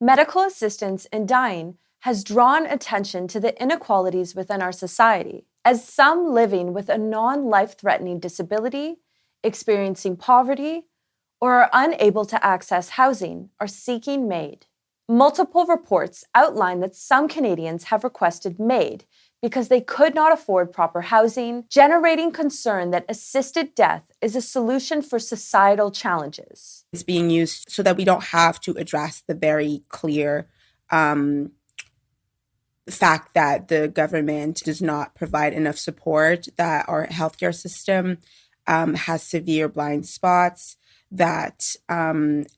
Medical assistance in dying has drawn attention to the inequalities within our society, as some living with a non-life-threatening disability, experiencing poverty, or are unable to access housing are seeking MAID. Multiple reports outline that some Canadians have requested MAID because they could not afford proper housing, generating concern that assisted death is a solution for societal challenges. It's being used so that we don't have to address the very clear fact that the government does not provide enough support, that our healthcare system has severe blind spots, that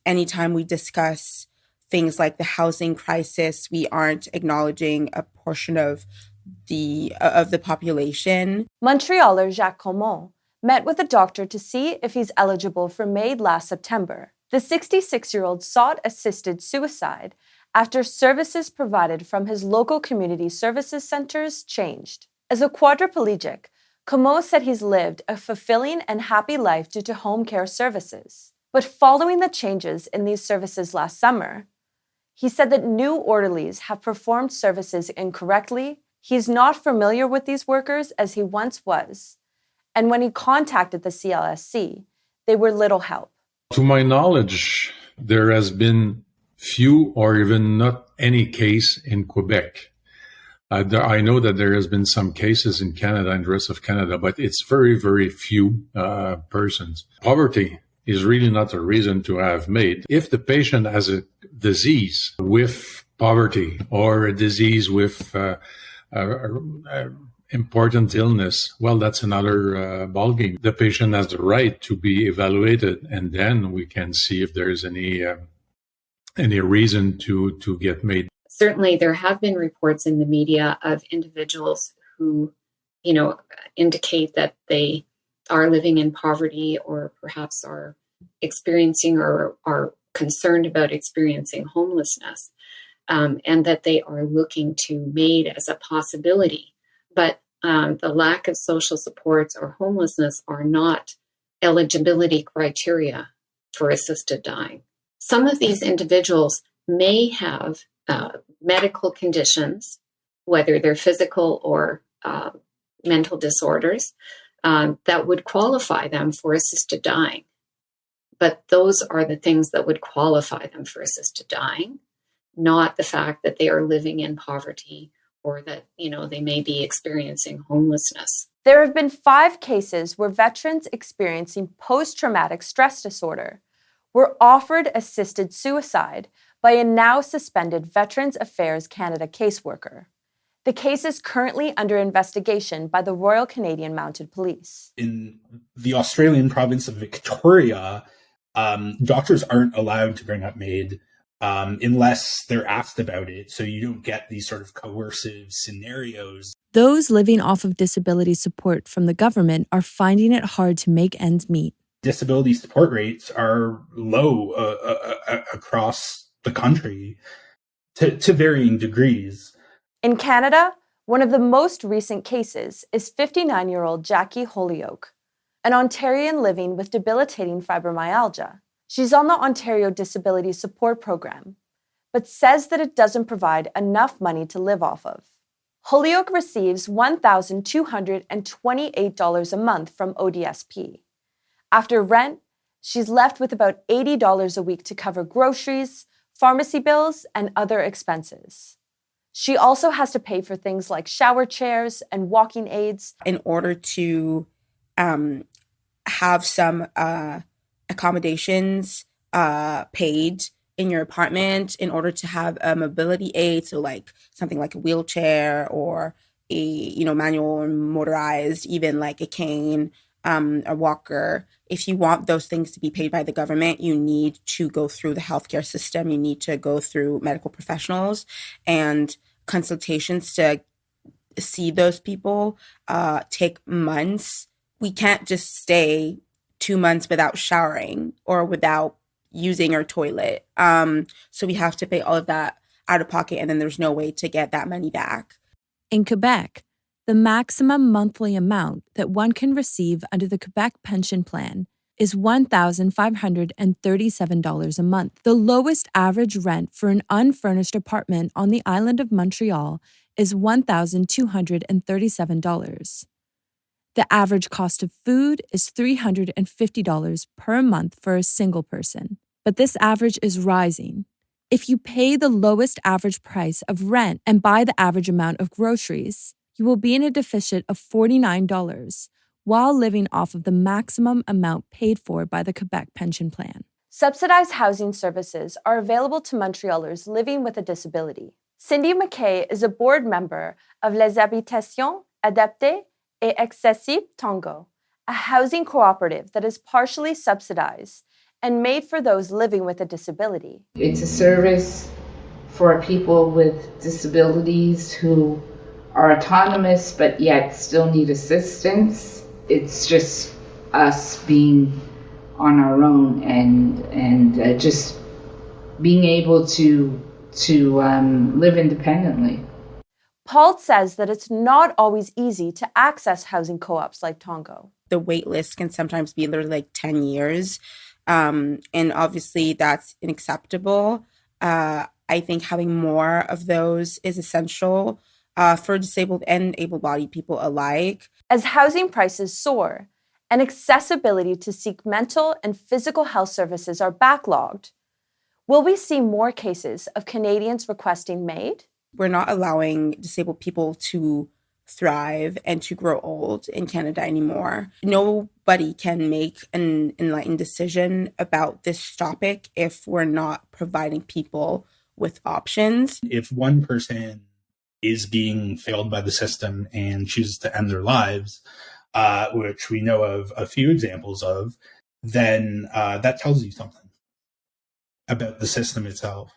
anytime we discuss things like the housing crisis, we aren't acknowledging a portion of the population. Montrealer Jacques Comont met with a doctor to see if he's eligible for MAID last September. The 66-year-old sought assisted suicide after services provided from his local community services centers changed. As a quadriplegic, Comont said he's lived a fulfilling and happy life due to home care services. But following the changes in these services last summer, he said that new orderlies have performed services incorrectly. He's not familiar with these workers as he once was. And when he contacted the CLSC, they were little help. To my knowledge, there has been few or even not any case in Quebec. I know that there has been some cases in Canada and the rest of Canada, but it's very, very few persons. Poverty is really not a reason to have MAID. If the patient has a disease with poverty or a disease with important illness, well, that's another ballgame. The patient has the right to be evaluated, and then we can see if there's any reason to get MAID. Certainly, there have been reports in the media of individuals who, indicate that they are living in poverty or perhaps are experiencing or are concerned about experiencing homelessness, and that they are looking to MAID as a possibility. But the lack of social supports or homelessness are not eligibility criteria for assisted dying. Some of these individuals may have medical conditions, whether they're physical or mental disorders, that would qualify them for assisted dying. But those are the things that would qualify them for assisted dying, not the fact that they are living in poverty or that, they may be experiencing homelessness. There have been 5 cases where veterans experiencing post-traumatic stress disorder were offered assisted suicide by a now suspended Veterans Affairs Canada caseworker. The case is currently under investigation by the Royal Canadian Mounted Police. In the Australian province of Victoria, doctors aren't allowed to bring up MAID unless they're asked about it, so you don't get these sort of coercive scenarios. Those living off of disability support from the government are finding it hard to make ends meet. Disability support rates are low across the country to varying degrees. In Canada, one of the most recent cases is 59-year-old Jackie Holyoke, an Ontarian living with debilitating fibromyalgia. She's on the Ontario Disability Support Program, but says that it doesn't provide enough money to live off of. Holyoke receives $1,228 a month from ODSP. After rent, she's left with about $80 a week to cover groceries, pharmacy bills, and other expenses. She also has to pay for things like shower chairs and walking aids. In order to have some accommodations paid in your apartment, in order to have a mobility aid, so like something like a wheelchair or a manual or motorized, even like a cane, a walker. If you want those things to be paid by the government, you need to go through the healthcare system. You need to go through medical professionals, and consultations to see those people take months. We can't just stay 2 months without showering or without using our toilet. So we have to pay all of that out of pocket, and then there's no way to get that money back. In Quebec, the maximum monthly amount that one can receive under the Quebec Pension Plan is $1,537 a month. The lowest average rent for an unfurnished apartment on the island of Montreal is $1,237. The average cost of food is $350 per month for a single person. But this average is rising. If you pay the lowest average price of rent and buy the average amount of groceries, you will be in a deficit of $49 while living off of the maximum amount paid for by the Quebec Pension Plan. Subsidized housing services are available to Montrealers living with a disability. Cindy McKay is a board member of Les Habitations Adaptées et Accessibles Tongo, a housing cooperative that is partially subsidized and made for those living with a disability. It's a service for people with disabilities who are autonomous but yet still need assistance. It's just us being on our own and just being able to live independently. Paul says that it's not always easy to access housing co-ops like Tongo. The wait list can sometimes be literally like 10 years. And obviously that's unacceptable. I think having more of those is essential for disabled and able-bodied people alike. As housing prices soar and accessibility to seek mental and physical health services are backlogged, will we see more cases of Canadians requesting MAID? We're not allowing disabled people to thrive and to grow old in Canada anymore. Nobody can make an enlightened decision about this topic if we're not providing people with options. If one person is being failed by the system and chooses to end their lives, which we know of a few examples of, then that tells you something about the system itself.